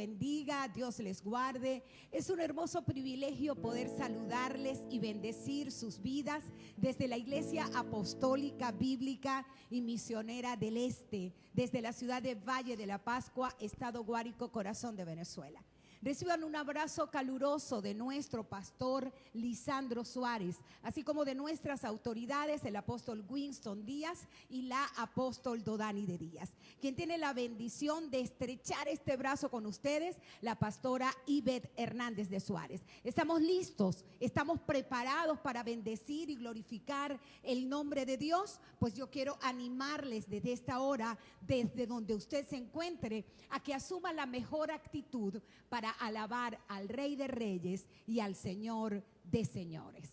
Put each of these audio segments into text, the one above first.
bendiga, Dios les guarde. Es un hermoso privilegio poder saludarles y bendecir sus vidas desde la Iglesia Apostólica, Bíblica y Misionera del Este, desde la ciudad de Valle de la Pascua, Estado Guárico, corazón de Venezuela. Reciban un abrazo caluroso de nuestro pastor Lisandro Suárez, así como de nuestras autoridades, el apóstol Winston Díaz y la apóstol Dodani de Díaz. Quien tiene la bendición de estrechar este brazo con ustedes, la pastora Ivette Hernández de Suárez. Estamos listos, estamos preparados para bendecir y glorificar el nombre de Dios. Pues yo quiero animarles desde esta hora, desde donde usted se encuentre, a que asuma la mejor actitud para alabar al Rey de Reyes y al Señor de Señores.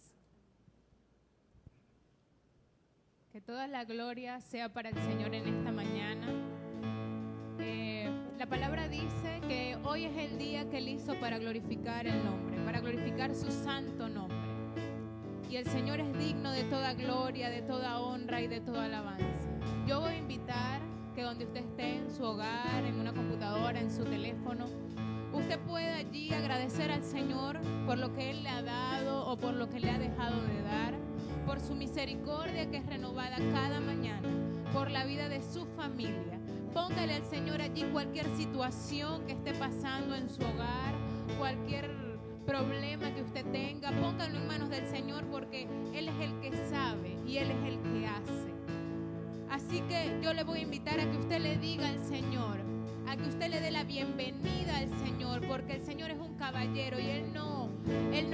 Que toda la gloria sea para el Señor en esta mañana. La palabra dice que hoy es el día que Él hizo para glorificar el nombre, para glorificar su santo nombre. Y el Señor es digno de toda gloria, de toda honra y de toda alabanza. Yo voy a invitar que donde usted esté, en su hogar, en una computadora, en su teléfono, usted puede allí agradecer al Señor por lo que Él le ha dado o por lo que le ha dejado de dar, por su misericordia que es renovada cada mañana, por la vida de su familia. Póngale al Señor allí cualquier situación que esté pasando en su hogar, cualquier problema que usted tenga, póngalo en manos del Señor porque Él es el que sabe y Él es el que hace. Así que yo le voy a invitar a que usted le diga al Señor, a que usted le dé la bienvenida al Señor, porque el Señor es un caballero y Él no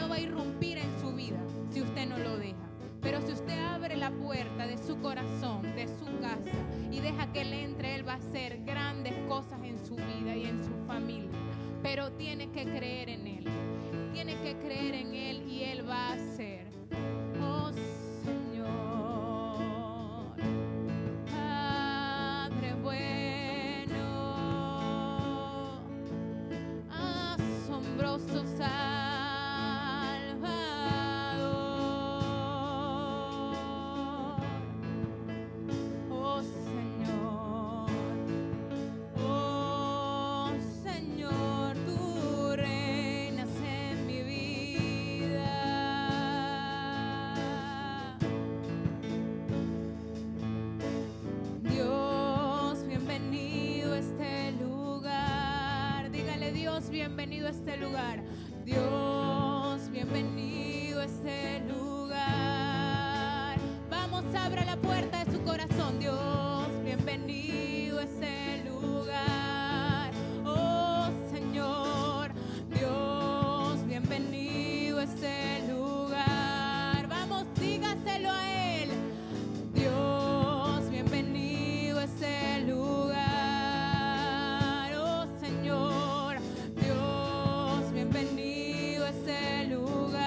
va a irrumpir en su vida si usted no lo deja. Pero si usted abre la puerta de su corazón, de su casa, y deja que Él entre, Él va a hacer grandes cosas en su vida y en su familia. Pero tiene que creer en Él, tiene que creer en Él y Él va a hacer. Oh Señor, Padre bueno, asombroso Salvador. Oh Señor, tú reinas en mi vida. Dios, bienvenido a este lugar. Dígale: Dios, bienvenido a este lugar. Dios, bienvenido a este lugar. Vamos, abra la puerta de su corazón. Dios, bienvenido a este lugar. Oh Señor, Dios, bienvenido a este lugar. Vamos, dígaselo a Él. Dios, bienvenido a este lugar. Oh Señor, Dios, bienvenido a este lugar.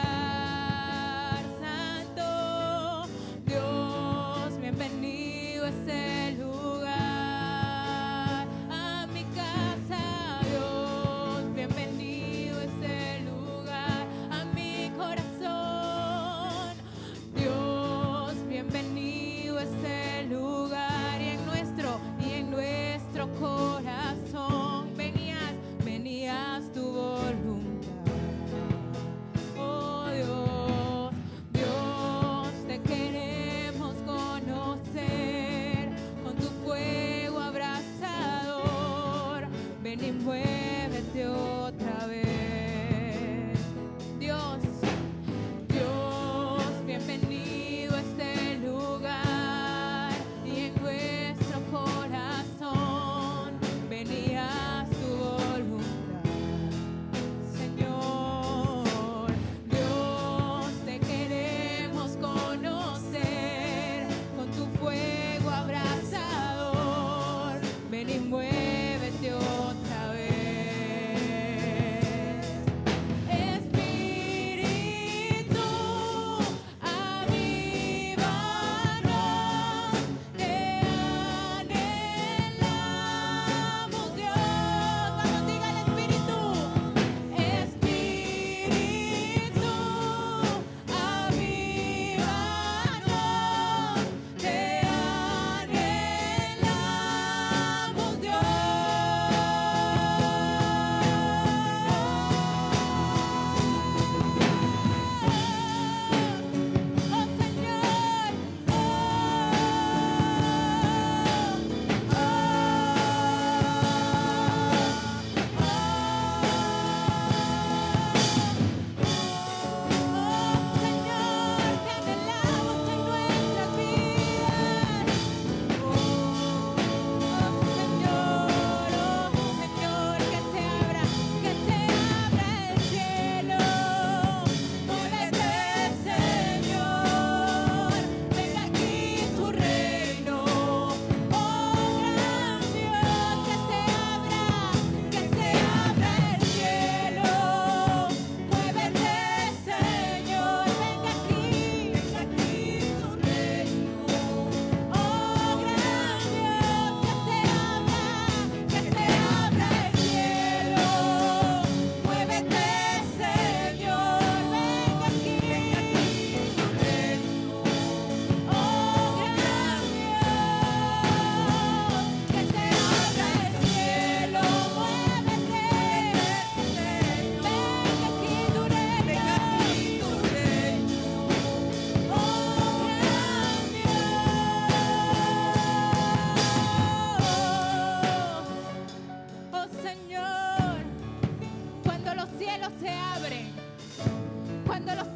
Santo, Dios, bienvenido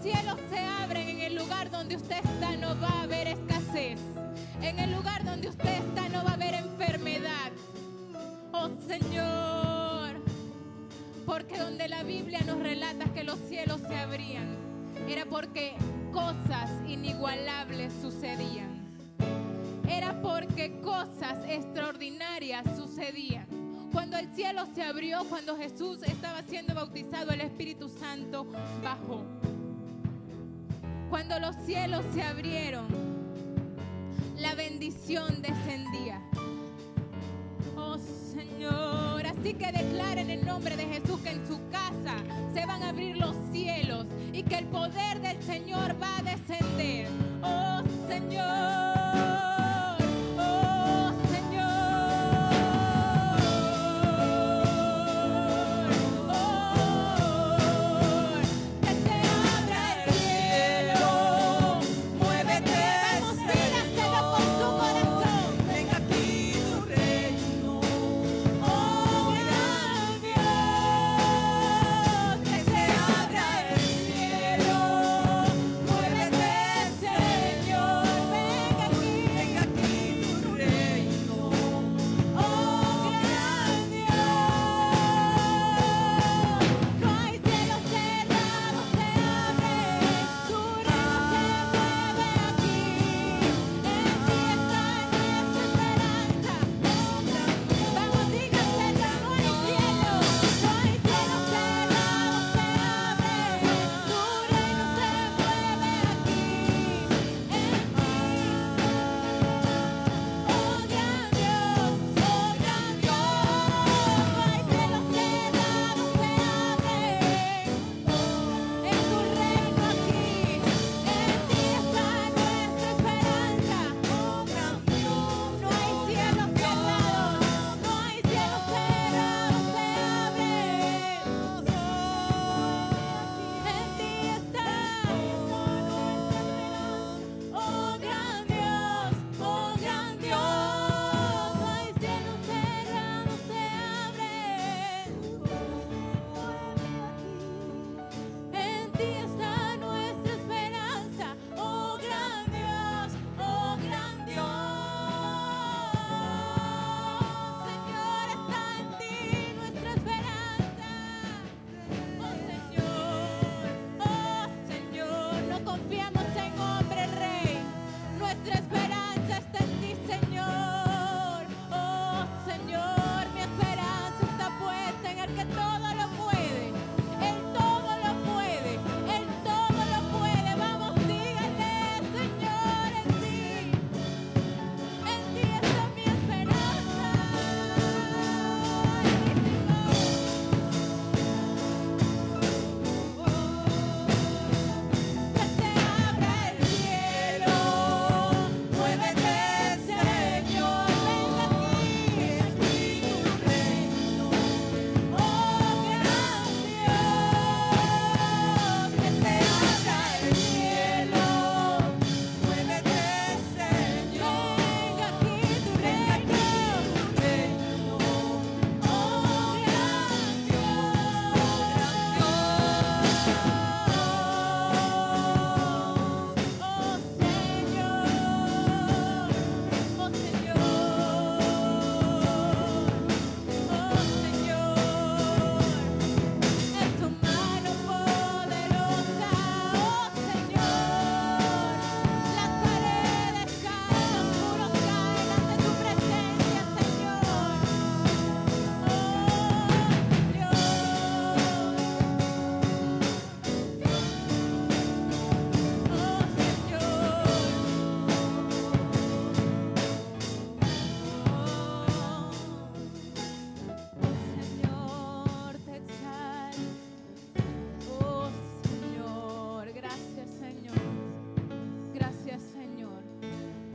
cielos se abren en el lugar donde usted está, no va a haber escasez. En el lugar donde usted está no va a haber enfermedad. Oh Señor, porque donde la Biblia nos relata que los cielos se abrían, era porque cosas inigualables sucedían. Era porque cosas extraordinarias sucedían. Cuando el cielo se abrió, cuando Jesús estaba siendo bautizado, el Espíritu Santo bajó. Cuando los cielos se abrieron, la bendición descendía. Oh Señor, así que declara en el nombre de Jesús que en su casa se van a abrir los cielos y que el poder del Señor va a descender. Oh Señor.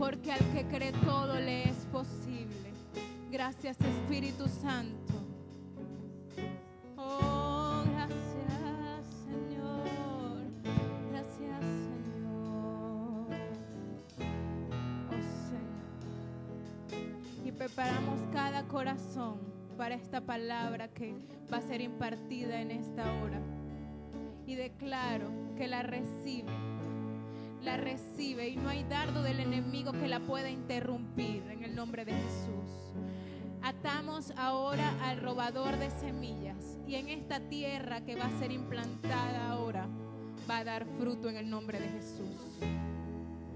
porque al que cree todo le es posible. Gracias, Espíritu Santo. Oh, gracias, Señor. Gracias, Señor. Oh, Señor. Y preparamos cada corazón para esta palabra que va a ser impartida en esta hora. Y declaro que la recibe. La recibe y no hay dardo del enemigo que la pueda interrumpir en el nombre de Jesús. Atamos ahora al robador de semillas y en esta tierra que va a ser implantada ahora va a dar fruto en el nombre de Jesús.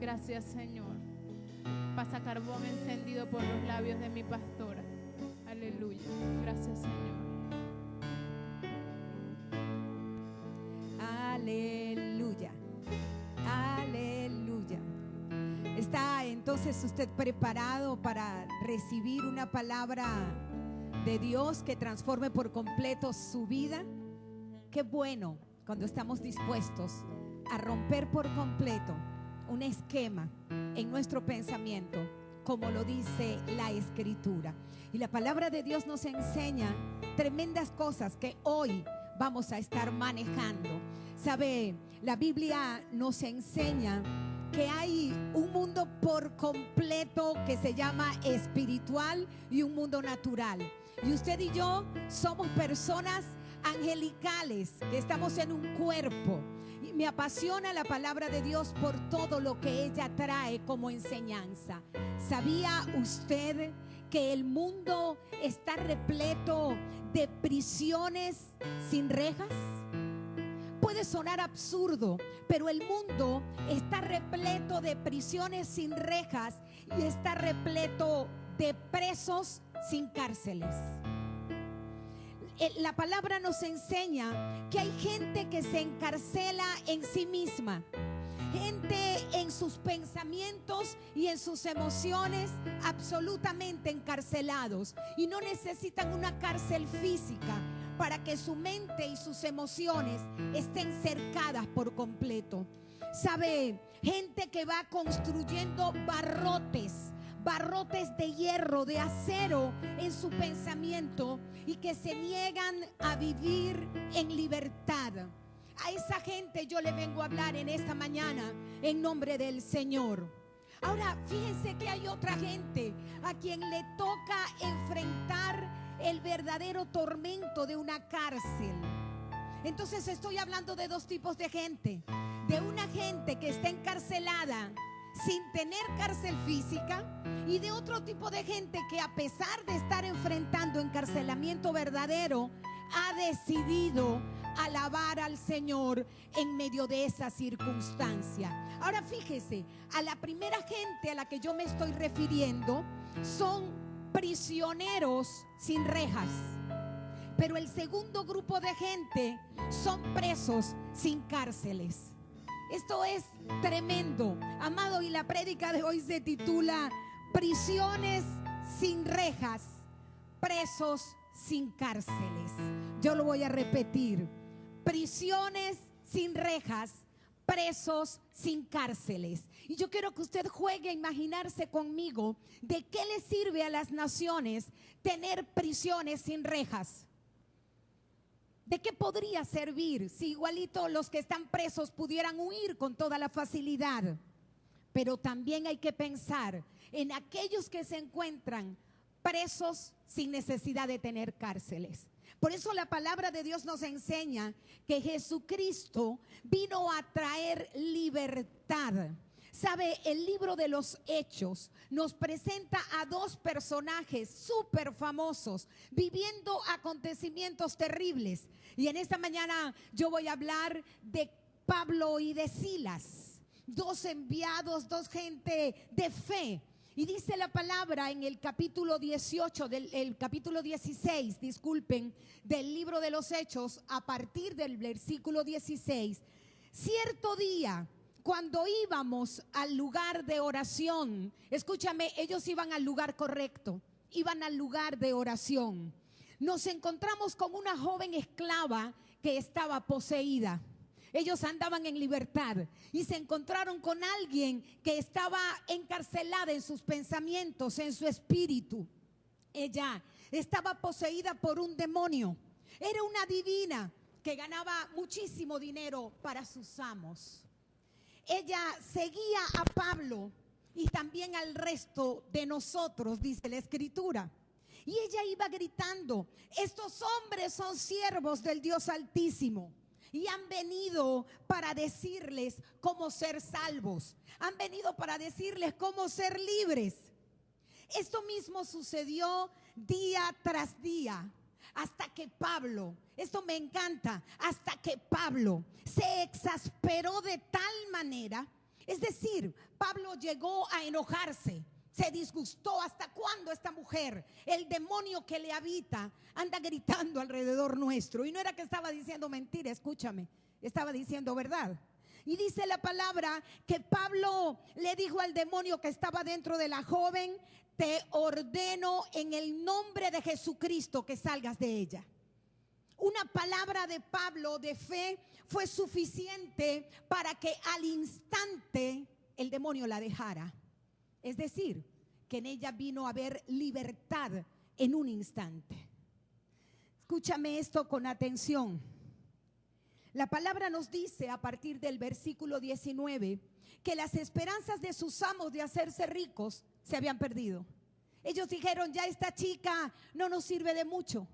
Gracias, Señor. Pasa carbón encendido por los labios de mi pastora. Aleluya. Gracias, Señor. Aleluya. Aleluya. ¿Está entonces usted preparado para recibir una palabra de Dios que transforme por completo su vida? Qué bueno cuando estamos dispuestos a romper por completo un esquema en nuestro pensamiento, como lo dice la Escritura. Y la palabra de Dios nos enseña tremendas cosas que hoy vamos a estar manejando. Sabe, la Biblia nos enseña que hay un mundo por completo que se llama espiritual y un mundo natural. Y usted y yo somos personas angelicales que estamos en un cuerpo. Y me apasiona la palabra de Dios por todo lo que ella trae como enseñanza. ¿Sabía usted que el mundo está repleto de prisiones sin rejas? Puede sonar absurdo, pero el mundo está repleto de prisiones sin rejas y está repleto de presos sin cárceles. La palabra nos enseña que hay gente que se encarcela en sí misma, gente en sus pensamientos y en sus emociones absolutamente encarcelados, y no necesitan una cárcel física para que su mente y sus emociones estén cercadas por completo. Sabe, gente que va construyendo barrotes de hierro, de acero en su pensamiento, y que se niegan a vivir en libertad. A esa gente yo le vengo a hablar en esta mañana en nombre del Señor. Ahora, fíjense que hay otra gente a quien le toca enfrentar el verdadero tormento de una cárcel. Entonces estoy hablando de dos tipos de gente. De una gente que está encarcelada sin tener cárcel física, y de otro tipo de gente que, a pesar de estar enfrentando encarcelamiento verdadero, ha decidido alabar al Señor en medio de esa circunstancia. Ahora fíjese, a la primera gente a la que yo me estoy refiriendo son prisioneros sin rejas, pero el segundo grupo de gente son presos sin cárceles. Esto es tremendo, amado, y la prédica de hoy se titula Prisiones sin rejas, presos sin cárceles. Yo lo voy a repetir: prisiones sin rejas, presos sin cárceles. Y yo quiero que usted juegue a imaginarse conmigo de qué le sirve a las naciones tener prisiones sin rejas. ¿De qué podría servir si igualito los que están presos pudieran huir con toda la facilidad? Pero también hay que pensar en aquellos que se encuentran presos sin necesidad de tener cárceles. Por eso la palabra de Dios nos enseña que Jesucristo vino a traer libertad. Sabe, el libro de los Hechos nos presenta a dos personajes súper famosos viviendo acontecimientos terribles. Y en esta mañana yo voy a hablar de Pablo y de Silas, dos enviados, dos gente de fe. Y dice la palabra en el capítulo 18, el capítulo 16, disculpen, del libro de los Hechos, a partir del versículo 16. Cierto día, cuando íbamos al lugar de oración, escúchame, ellos iban al lugar correcto, iban al lugar de oración. Nos encontramos con una joven esclava que estaba poseída. Ellos andaban en libertad y se encontraron con alguien que estaba encarcelada en sus pensamientos, en su espíritu. Ella estaba poseída por un demonio. Era una divina que ganaba muchísimo dinero para sus amos. Ella seguía a Pablo y también al resto de nosotros, dice la Escritura. Y ella iba gritando: estos hombres son siervos del Dios Altísimo. y han venido para decirles cómo ser salvos. Han venido para decirles cómo ser libres. Esto mismo sucedió día tras día, hasta que Pablo, esto me encanta, hasta que Pablo se exasperó de tal manera, es decir, Pablo llegó a enojarse, se disgustó. ¿Hasta cuándo esta mujer, el demonio que le habita, anda gritando alrededor nuestro? Y no era que estaba diciendo mentira, escúchame, estaba diciendo verdad. Y dice la palabra que Pablo le dijo al demonio que estaba dentro de la joven: te ordeno en el nombre de Jesucristo que salgas de ella. Una palabra de Pablo de fe fue suficiente para que al instante el demonio la dejara. Es decir, que en ella vino a haber libertad en un instante. Escúchame esto con atención. La palabra nos dice a partir del versículo 19 que las esperanzas de sus amos de hacerse ricos se habían perdido. Ellos dijeron: ya esta chica no nos sirve de mucho.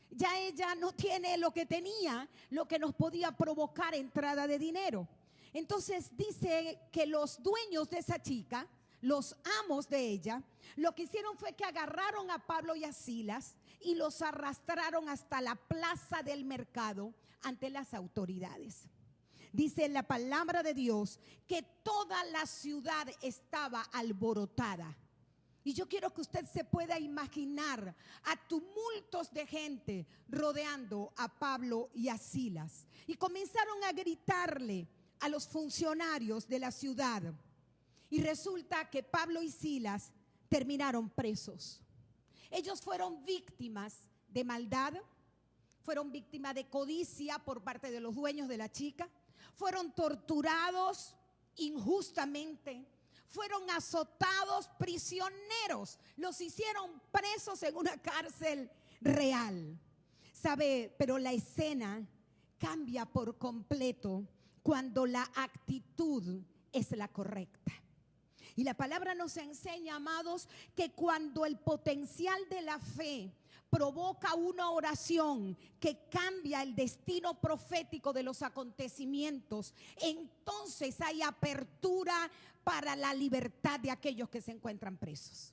Ya ella no tiene lo que tenía, lo que nos podía provocar entrada de dinero. Entonces dice que los dueños de esa chica, los amos de ella, lo que hicieron fue que agarraron a Pablo y a Silas y los arrastraron hasta la plaza del mercado ante las autoridades. Dice la palabra de Dios que toda la ciudad estaba alborotada. Y yo quiero que usted se pueda imaginar a tumultos de gente rodeando a Pablo y a Silas. Y comenzaron a gritarle a los funcionarios de la ciudad. Y resulta que Pablo y Silas terminaron presos. Ellos fueron víctimas de maldad, fueron víctimas de codicia por parte de los dueños de la chica, fueron torturados injustamente, fueron azotados, prisioneros, los hicieron presos en una cárcel real. ¿Sabe? Pero la escena cambia por completo cuando la actitud es la correcta. Y la palabra nos enseña, amados, que cuando el potencial de la fe provoca una oración que cambia el destino profético de los acontecimientos, entonces hay apertura para la libertad de aquellos que se encuentran presos.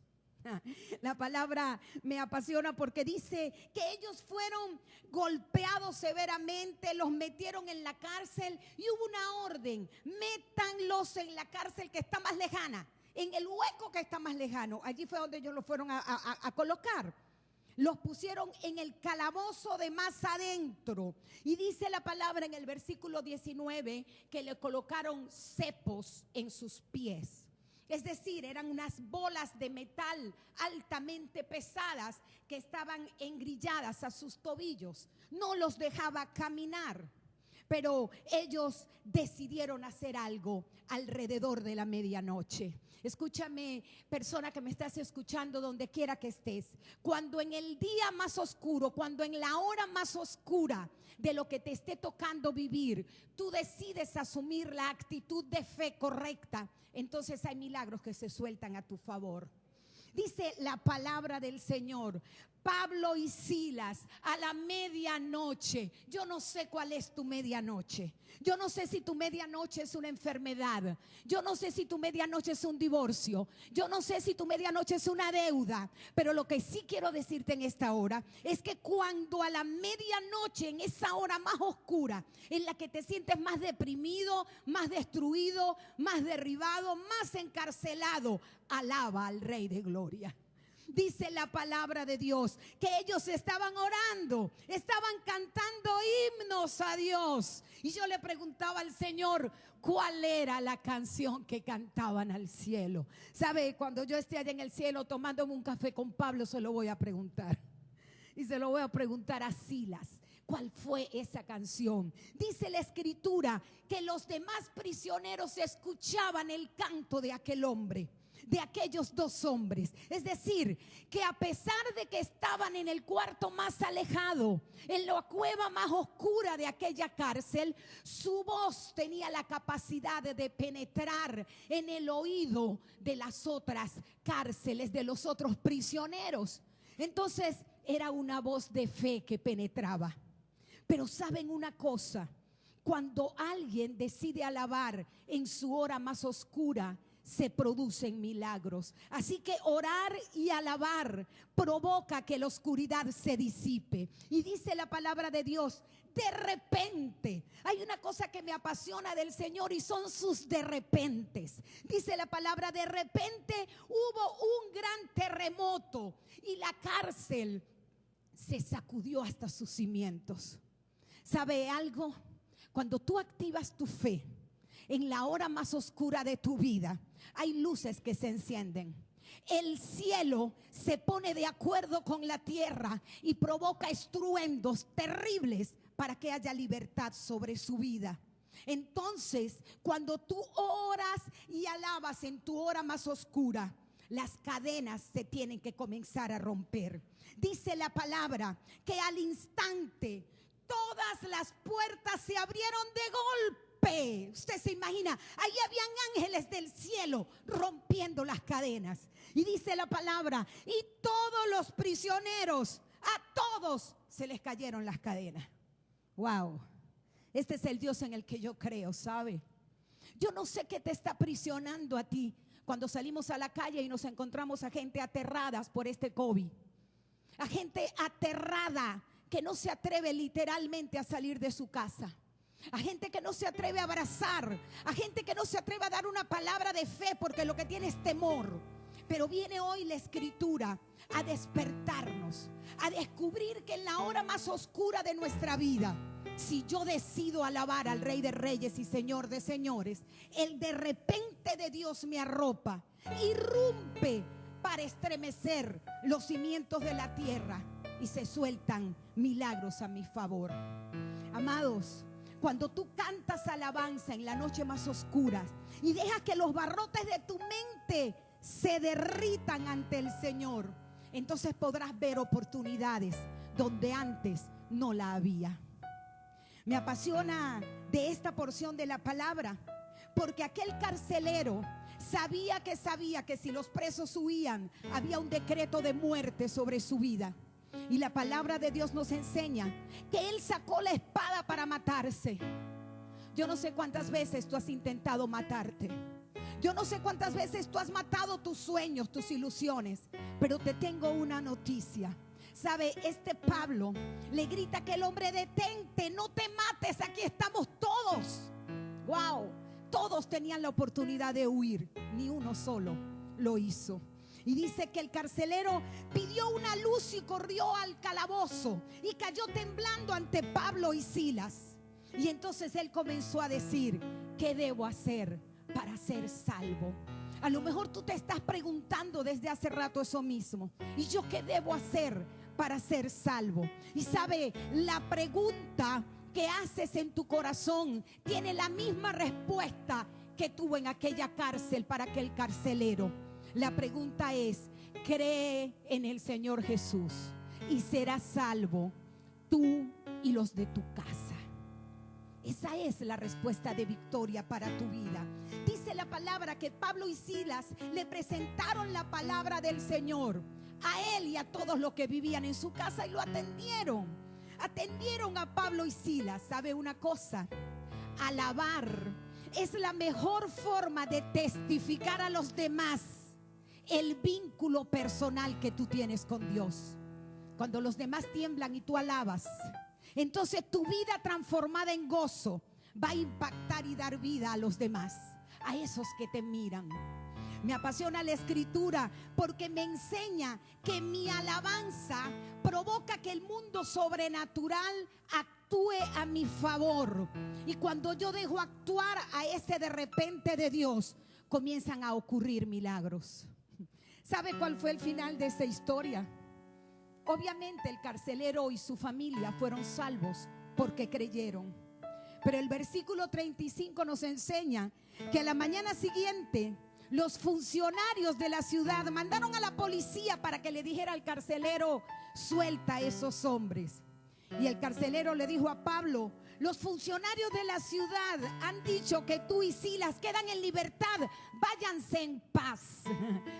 La palabra me apasiona porque dice que ellos fueron golpeados severamente, los metieron en la cárcel y hubo una orden: métanlos en la cárcel que está más lejana, en el hueco que está más lejano. Allí fue donde ellos los fueron a colocar. Los pusieron en el calabozo de más adentro. Y dice la palabra en el versículo 19 que le colocaron cepos en sus pies. Es decir, eran unas bolas de metal altamente pesadas que estaban engrilladas a sus tobillos. No los dejaba caminar. Pero ellos decidieron hacer algo alrededor de la medianoche. Escúchame, persona que me estás escuchando donde quiera que estés. Cuando en el día más oscuro, cuando en la hora más oscura de lo que te esté tocando vivir, tú decides asumir la actitud de fe correcta, entonces hay milagros que se sueltan a tu favor. Dice la palabra del Señor: Pablo y Silas a la medianoche. Yo no sé cuál es tu medianoche. Yo no sé si tu medianoche es una enfermedad. Yo no sé si tu medianoche es un divorcio. Yo no sé si tu medianoche es una deuda. Pero lo que sí quiero decirte en esta hora es que cuando a la medianoche, en esa hora más oscura, en la que te sientes más deprimido, más destruido, más derribado, más encarcelado, alaba al Rey de Gloria. Dice la palabra de Dios que ellos estaban orando, estaban cantando himnos a Dios. Y yo le preguntaba al Señor cuál era la canción que cantaban al cielo. ¿Sabe? Cuando yo esté allá en el cielo tomándome un café con Pablo, se lo voy a preguntar. Y se lo voy a preguntar a Silas. ¿Cuál fue esa canción? Dice la escritura que los demás prisioneros escuchaban el canto de aquel hombre, de aquellos dos hombres. Es decir, que a pesar de que estaban en el cuarto más alejado, en la cueva más oscura de aquella cárcel, su voz tenía la capacidad de penetrar en el oído de las otras cárceles, de los otros prisioneros. Entonces era una voz de fe que penetraba. Pero saben una cosa, Cuando alguien decide alabar en su hora más oscura, se producen milagros. Así que orar y alabar provoca que la oscuridad se disipe. Y dice la palabra de Dios, de repente. Hay una cosa que me apasiona del Señor y son sus de repentes. Dice la palabra, de repente hubo un gran terremoto y la cárcel se sacudió hasta sus cimientos. ¿Sabe algo? Cuando tú activas tu fe en la hora más oscura de tu vida, hay luces que se encienden. El cielo se pone de acuerdo con la tierra y provoca estruendos terribles para que haya libertad sobre su vida. Entonces, cuando tú oras y alabas en tu hora más oscura, las cadenas se tienen que comenzar a romper. Dice la palabra que al instante todas las puertas se abrieron de golpe. Usted se imagina, ahí habían ángeles del cielo rompiendo las cadenas. Y dice la palabra, y todos los prisioneros, a todos se les cayeron las cadenas. Wow, este es el Dios en el que yo creo, ¿sabe? Yo no sé qué te está aprisionando a ti cuando salimos a la calle y nos encontramos a gente aterradas por este COVID. A gente aterrada que no se atreve literalmente a salir de su casa. A gente que no se atreve a abrazar. A gente que no se atreve a dar una palabra de fe porque lo que tiene es temor. Pero viene hoy la Escritura a despertarnos, a descubrir que en la hora más oscura de nuestra vida, si yo decido alabar al Rey de Reyes y Señor de Señores, el de repente de Dios me arropa, irrumpe para estremecer los cimientos de la tierra y se sueltan milagros a mi favor. Amados, cuando tú cantas alabanza en la noche más oscura y dejas que los barrotes de tu mente se derritan ante el Señor, entonces podrás ver oportunidades donde antes no la había. Me apasiona de esta porción de la palabra porque aquel carcelero sabía que si los presos huían, había un decreto de muerte sobre su vida. Y la palabra de Dios nos enseña que él sacó la espada para matarse. Yo no sé cuántas veces tú has intentado matarte. Yo no sé cuántas veces tú has matado tus sueños, tus ilusiones. Pero te tengo una noticia. ¿Sabe? Este Pablo le grita a aquel hombre: detente, no te mates, aquí estamos todos. Wow, todos tenían la oportunidad de huir, ni uno solo lo hizo. Y dice que el carcelero pidió una luz y corrió al calabozo y cayó temblando ante Pablo y Silas. Y entonces él comenzó a decir: ¿qué debo hacer para ser salvo? A lo mejor tú te estás preguntando desde hace rato eso mismo. ¿Y yo qué debo hacer para ser salvo? Y sabe, la pregunta que haces en tu corazón tiene la misma respuesta que tuvo en aquella cárcel para aquel carcelero. La pregunta es: cree en el Señor Jesús y serás salvo tú y los de tu casa. Esa es la respuesta de victoria para tu vida. Dice la palabra que Pablo y Silas le presentaron la palabra del Señor a él y a todos los que vivían en su casa y lo atendieron. Atendieron a Pablo y Silas. ¿Sabe una cosa? Alabar es la mejor forma de testificar a los demás el vínculo personal que tú tienes con Dios. Cuando los demás tiemblan y tú alabas, entonces tu vida transformada en gozo va a impactar y dar vida a los demás, a esos que te miran. Me apasiona la Escritura porque me enseña que mi alabanza provoca que el mundo sobrenatural actúe a mi favor. Y cuando yo dejo actuar a ese de repente de Dios, comienzan a ocurrir milagros. ¿Sabe cuál fue el final de esa historia? Obviamente el carcelero y su familia fueron salvos porque creyeron. Pero el versículo 35 nos enseña que a la mañana siguiente los funcionarios de la ciudad mandaron a la policía para que le dijera al carcelero: suelta a esos hombres. Y el carcelero le dijo a Pablo: los funcionarios de la ciudad han dicho que tú y Silas quedan en libertad, váyanse en paz.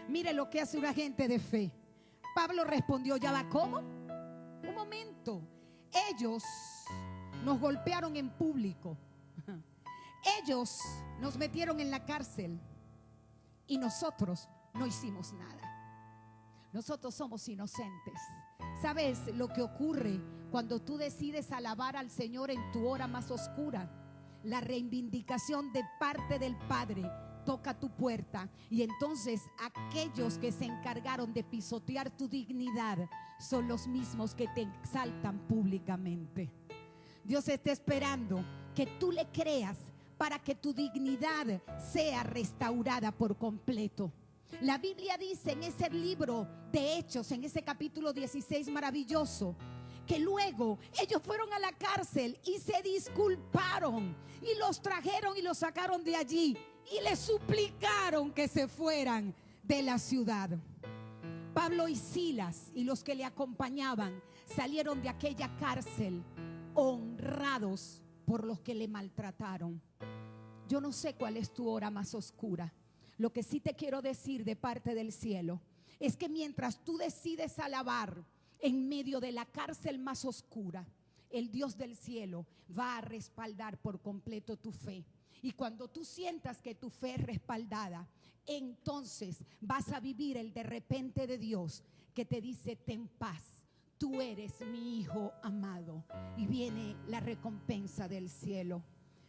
Mire lo que hace una gente de fe. Pablo respondió: ¿ya va cómo? Un momento. Ellos nos golpearon en público, Ellos nos metieron en la cárcel y nosotros no hicimos nada. Nosotros somos inocentes. ¿Sabes lo que ocurre cuando tú decides alabar al Señor en tu hora más oscura? La reivindicación de parte del Padre toca tu puerta, y entonces aquellos que se encargaron de pisotear tu dignidad son los mismos que te exaltan públicamente. Dios está esperando que tú le creas para que tu dignidad sea restaurada por completo. La Biblia dice en ese libro de Hechos, en ese capítulo 16 maravilloso, que luego ellos fueron a la cárcel y se disculparon y los trajeron y los sacaron de allí y les suplicaron que se fueran de la ciudad. Pablo y Silas y los que le acompañaban salieron de aquella cárcel honrados por los que le maltrataron. Yo no sé cuál es tu hora más oscura. Lo que sí te quiero decir de parte del cielo es que mientras tú decides alabar en medio de la cárcel más oscura, el Dios del cielo va a respaldar por completo tu fe. Y cuando tú sientas que tu fe es respaldada, entonces vas a vivir el de repente de Dios que te dice: ten paz, tú eres mi hijo amado. Y viene la recompensa del cielo.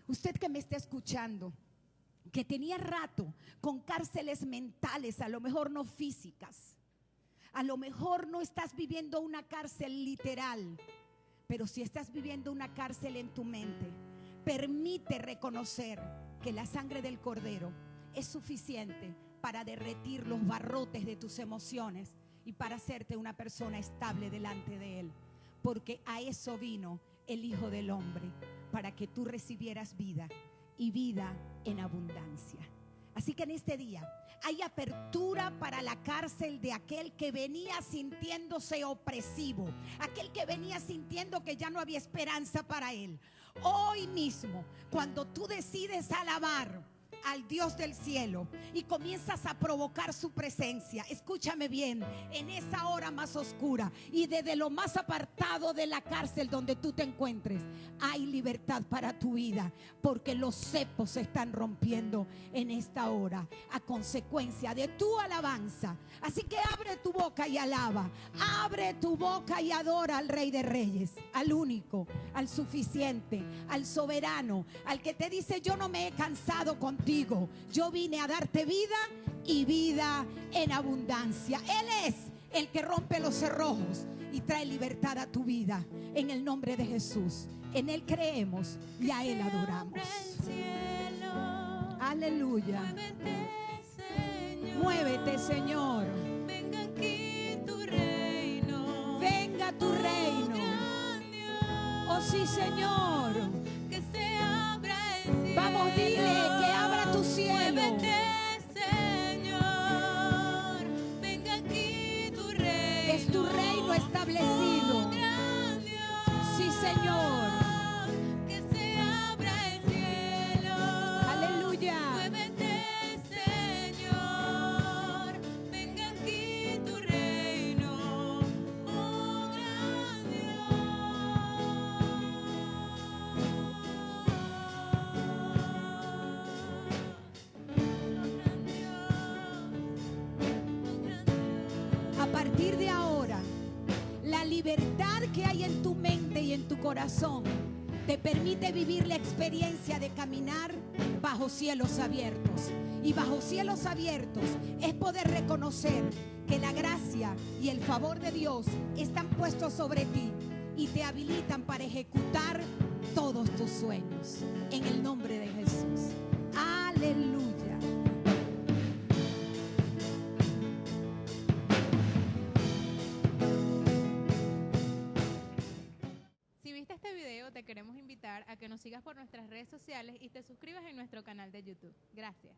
Usted que me está escuchando, que tenía rato con cárceles mentales, a lo mejor no físicas, a lo mejor no estás viviendo una cárcel literal, pero si estás viviendo una cárcel en tu mente, permite reconocer que la sangre del Cordero es suficiente para derretir los barrotes de tus emociones y para hacerte una persona estable delante de Él, porque a eso vino el Hijo del Hombre, para que tú recibieras vida y vida en abundancia. Así que en este día hay apertura para la cárcel de aquel que venía sintiéndose opresivo, aquel que venía sintiendo que ya no había esperanza para él. Hoy mismo, cuando tú decides alabar al Dios del cielo y comienzas a provocar su presencia, escúchame bien, en esa hora más oscura y desde lo más apartado de la cárcel donde tú te encuentres, hay libertad para tu vida, porque los cepos se están rompiendo en esta hora a consecuencia de tu alabanza. Así que abre tu boca y alaba, abre tu boca y adora al Rey de Reyes, al único, al suficiente, al soberano, al que te dice: yo no me he cansado contigo, yo vine a darte vida y vida en abundancia. Él es el que rompe los cerrojos y trae libertad a tu vida. En el nombre de Jesús, en Él creemos y a Él adoramos. Aleluya. Muévete, Señor. Venga aquí tu reino. Venga tu reino. Oh sí, Señor. Que se abra el cielo. Vamos, dile que abra tu cielo. Muévete, Señor. Venga aquí tu reino. Es tu reino establecido. Gran Dios. Sí, Señor. Que se abra el cielo. Aleluya. Muévete, Señor. Venga aquí tu reino. Oh, gran A partir de ahora, la libertad que hay en tu mente y en tu corazón te permite vivir la experiencia de caminar bajo cielos abiertos. Y bajo cielos abiertos es poder reconocer que la gracia y el favor de Dios están puestos sobre ti y te habilitan para ejecutar todos tus sueños. En el nombre de Jesús. Aleluya. Si viste este video, te queremos invitar a que nos sigas por nuestras redes sociales y te suscribas en nuestro canal de YouTube. Gracias.